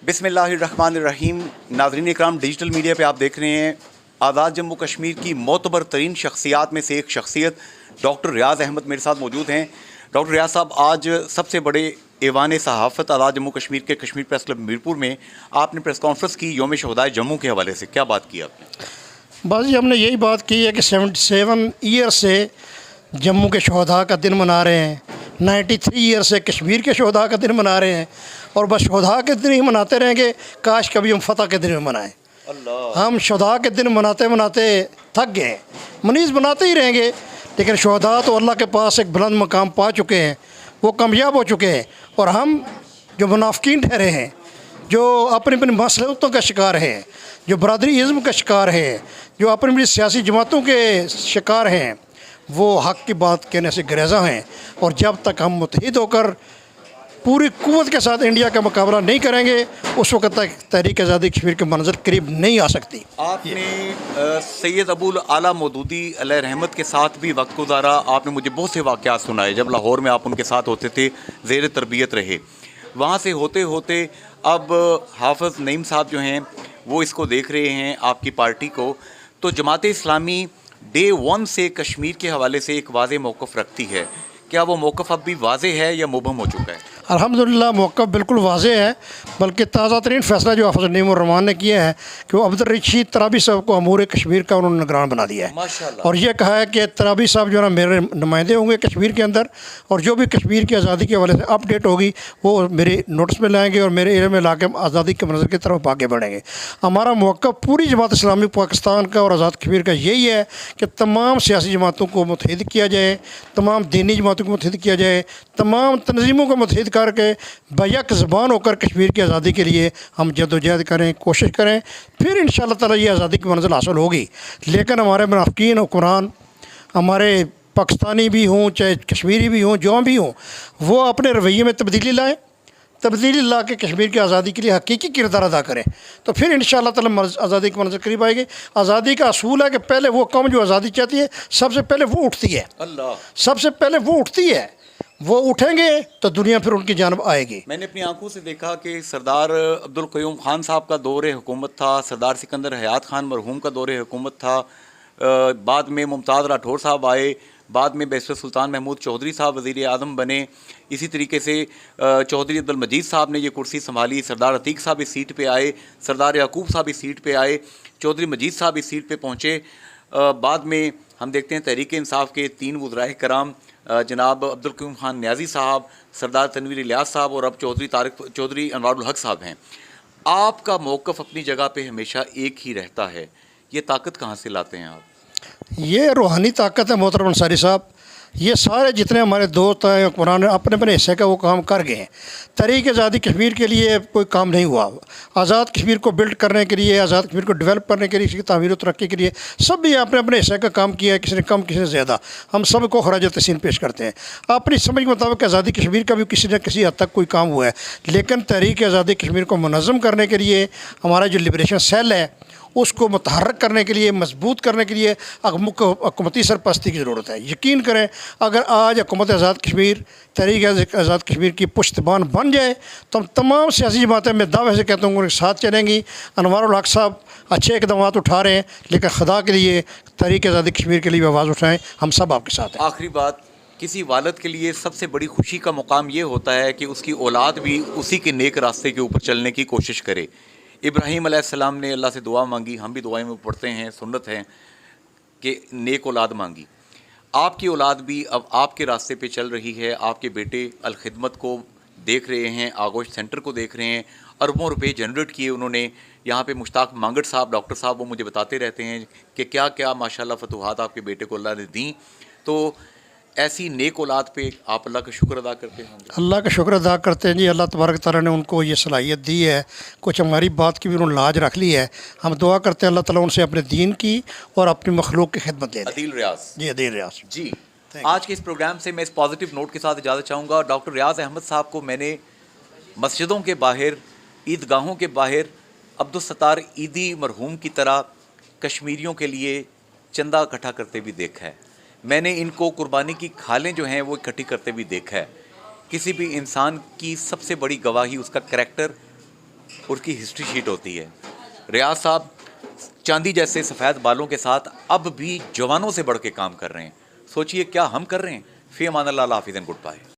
बिस्मिल्लाहिर्रहमानिर्रहीम। नाज़रीन इकराम, digital media पे आप देख रहे हैं आज़ाद जम्मू कश्मीर की मोतबर तरीन शख्सियात में से एक शख्सियत डॉक्टर रियाज़ अहमद मेरे साथ मौजूद हैं। डॉक्टर रियाज़ साहब, आज सबसे बड़े ऐवान सहाफ़त आज़ाद जम्मू कश्मीर के कश्मीर प्रेस क्लब मीरपुर में आपने प्रेस कॉन्फ्रेंस की यौम शहदाए जम्मू के हवाले से। क्या बात की आपने? बस जी हमने यही बात की है कि 77 ईयर से जम्मू के शहदा का दिन मना रहे हैं, 93 ईयर से कश्मीर के शहदा का दिन मना रहे हैं, और बस शहदा के दिन ही मनाते रहेंगे। काश कभी हम फ़तह के दिन में मनाएं। हम शहदा के दिन मनाते मनाते थक गए हैं, मनीज़ बनाते ही रहेंगे, लेकिन शहदा तो अल्लाह के पास एक बुलंद मकाम पा चुके हैं, वो कामयाब हो चुके हैं। और हम जो मुनाफिकीन ठहरे हैं, जो अपनी अपनी मसलहतों का शिकार हैं, जो बरादरी इज़्म का शिकार हैं, जो अपनी अपनी सियासी जमातों के शिकार हैं, वो हक़ की बात कहने से गुरेज़ा हैं। और जब तक हम मुत्तहिद होकर पूरी क़ुव्वत के साथ इंडिया का मुकाबला नहीं करेंगे, उस वक्त तक तहरीक आज़ादी कश्मीर के मंज़र करीब नहीं आ सकती। आपने सैयद अबुल आला मौदूदी अलैहि रहमत के साथ भी वक्त गुजारा। आपने मुझे बहुत से वाक़यात सुनाए जब लाहौर में आप उनके साथ होते थे, ज़ेर तरबियत रहे। वहाँ से होते होते अब हाफ़िज़ नईम साहब जो हैं वो इसको देख रहे हैं, आपकी पार्टी को। तो जमात इस्लामी डे 1 से कश्मीर के हवाले से एक वाज़ेह मौक़िफ़ रखती है। क्या वो मौक़िफ़ अब भी वाज़ेह है या मुबहम हो चुका है? अल्हम्दुलिल्लाह मौक़िफ़ बिल्कुल वाज़ेह है, बल्कि ताज़ा तरीन फ़ैसला जो हाफ़िज़ नईम उर रहमान ने किया है कि वो अब्दुल रशीद तराबी साहब को अमूर कश्मीर का उन्होंने निगरान बना दिया है। माशाअल्लाह। और ये कहा है कि तराबी साहब जो है ना मेरे नुमाइंदे होंगे कश्मीर के अंदर, और जो भी कश्मीर की आज़ादी के हवाले से अपडेट होगी वो मेरे नोटिस में लाएँगे और मेरे एरिया में ला के आज़ादी के मंज़र की तरफ आगे बढ़ेंगे। हमारा मौक़िफ़ पूरी जमात इस्लामी पाकिस्तान का और आज़ाद कश्मीर का यही है कि तमाम सियासी जमातों को मुत्तहिद किया जाए, तमाम दीनी जमातों को मुत्तहिद किया जाए, तमाम तंजीमों को मुत्तहिद करके बैक ज़बान होकर कश्मीर की आज़ादी के लिए हम जद्दोजहद करें, कोशिश करें, फिर इंशाअल्लाह ताला ये आज़ादी की मंज़िल हासिल होगी। लेकिन हमारे मुनाफिकीन हुक्मरान, हमारे पाकिस्तानी भी हों चाहे कश्मीरी भी हों, जो भी हों, वो अपने रवैये में तब्दीली लाएँ, तब्दीली ला के कश्मीर की आज़ादी के लिए हकीकी किरदार अदा करें, तो फिर इंशाअल्लाह ताला आज़ादी की मंज़िल करीब आएगी। आज़ादी का असूल है कि पहले वो कौम जो आज़ादी चाहती है सबसे पहले वो उठती है। सबसे पहले वो उठती है, वो उठेंगे तो दुनिया फिर उनकी जानब आएगी। मैंने अपनी आंखों से देखा कि सरदार अब्दुल क़य्यूम खान साहब का दौरे हुकूमत था, सरदार सिकंदर हयात खान मरहूम का दौरे हुकूमत था, बाद में मुमताज़ राठौर साहब आए, बाद में बैरिस्टर सुल्तान महमूद चौधरी साहब वज़ीर आज़म बने, इसी तरीके से चौधरी अब्दुल मजीद साहब ने ये कुर्सी संभाली, सरदार अतीक साहब इस सीट पे आए, सरदार याकूब साहब इस सीट पे आए, चौधरी मजीद साहब इस सीट पे पहुँचे। बाद में हम देखते हैं तहरीक इंसाफ के 3 वज़राए कराम जनाब अब्दुल क़य्यूम खान न्याज़ी साहब, सरदार तनवीर इलियास साहब और अब चौधरी अनवारुल हक साहब हैं। आपका मौक़िफ़ अपनी जगह पे हमेशा एक ही रहता है, ये ताकत कहाँ से लाते हैं आप? ये रूहानी ताकत है मोहतरम अंसारी साहब। ये सारे जितने हमारे दोस्त हैं हुक्मरान अपने अपने हिस्से का वो काम कर गए हैं। तहरीक आज़ादी कश्मीर के लिए कोई काम नहीं हुआ। आज़ाद कश्मीर को बिल्ड करने के लिए, आज़ाद कश्मीर को डेवलप करने के लिए, इसकी तामीर और तरक्की के लिए सब भी अपने अपने हिस्से का काम किया है, किसी ने कम किसी ने ज़्यादा। हम सब को खराज तहसीन पेश करते हैं। अपनी समझ के मुताबिक आज़ादी कश्मीर का भी किसी न किसी हद तक कोई काम हुआ है, लेकिन तहरीक आज़ादी कश्मीर को मुनज़्ज़म करने के लिए हमारा जो लिबरेशन सेल है उसको मुतहर्रिक करने के लिए, मजबूत करने के लिए हुकूमती सरपरस्ती की ज़रूरत है। यकीन करें, अगर आज हुकूमत आज़ाद कश्मीर तहरीक आज़ाद कश्मीर की पुश्तबान बन जाए तो हम तमाम सियासी जमातें मैं दावे से कहता हूँ उनके साथ चलेंगी। अनवारुल हक साहब अच्छे इक़दाम उठा रहे हैं, लेकिन खुदा के लिए तहरीक आज़ादी कश्मीर के लिए आवाज़ उठाएँ, हम सब आपके साथ हैं। आखिरी बात, किसी वालिद के लिए सबसे बड़ी खुशी का मुकाम ये होता है कि उसकी औलाद भी उसी के नेक रास्ते के ऊपर चलने की कोशिश करे। इब्राहीम अलैहिस्सलाम ने अल्लाह से दुआ मांगी, हम भी दुआएं में पढ़ते हैं, सुन्नत है कि नेक औलाद मांगी। आपकी औलाद भी अब आपके रास्ते पे चल रही है। आपके बेटे अल-खिदमत को देख रहे हैं, आगोश सेंटर को देख रहे हैं, अरबों रुपए जनरेट किए उन्होंने। यहाँ पे मुश्ताक मांगट साहब, डॉक्टर साहब, वो मुझे बताते रहते हैं कि क्या क्या माशाल्लाह फतूहात आपके बेटे को अल्लाह ने दी। तो ऐसी नेक औलाद पे आप अल्लाह का शुक्र अदा करते हैं? अल्लाह का शुक्र अदा करते हैं जी। अल्लाह तबारक तआला ने उनको ये सलाहियत दी है, कुछ हमारी बात की भी उन्होंने लाज रख ली है। हम दुआ करते हैं अल्लाह ताला उनसे अपने दीन की और अपनी मखलूक की खिदमत ले। अदील रियाज जी, अदील रियाज जी। आज के इस प्रोग्राम से मैं इस पॉजिटिव नोट के साथ इजाज़त चाहूँगा। डॉक्टर रियाज़ अहमद साहब को मैंने मस्जिदों के बाहर, ईदगाहों के बाहर अब्दुल सत्तार ईदी मरहूम की तरह कश्मीरियों के लिए चंदा इकट्ठा करते भी देखा है। मैंने इनको कुर्बानी की खालें जो हैं वो इकट्ठी करते भी देखा है। किसी भी इंसान की सबसे बड़ी गवाही उसका करैक्टर اس کی ہسٹری شیٹ ہوتی ہے. ریاض صاحب چاندی جیسے سفید بالوں کے ساتھ اب بھی جوانوں سے بڑھ کے کام کر رہے ہیں. سوچئے کیا ہم کر رہے ہیں. فی امان اللہ، اللہ حافظ اینڈ گڈ بائے.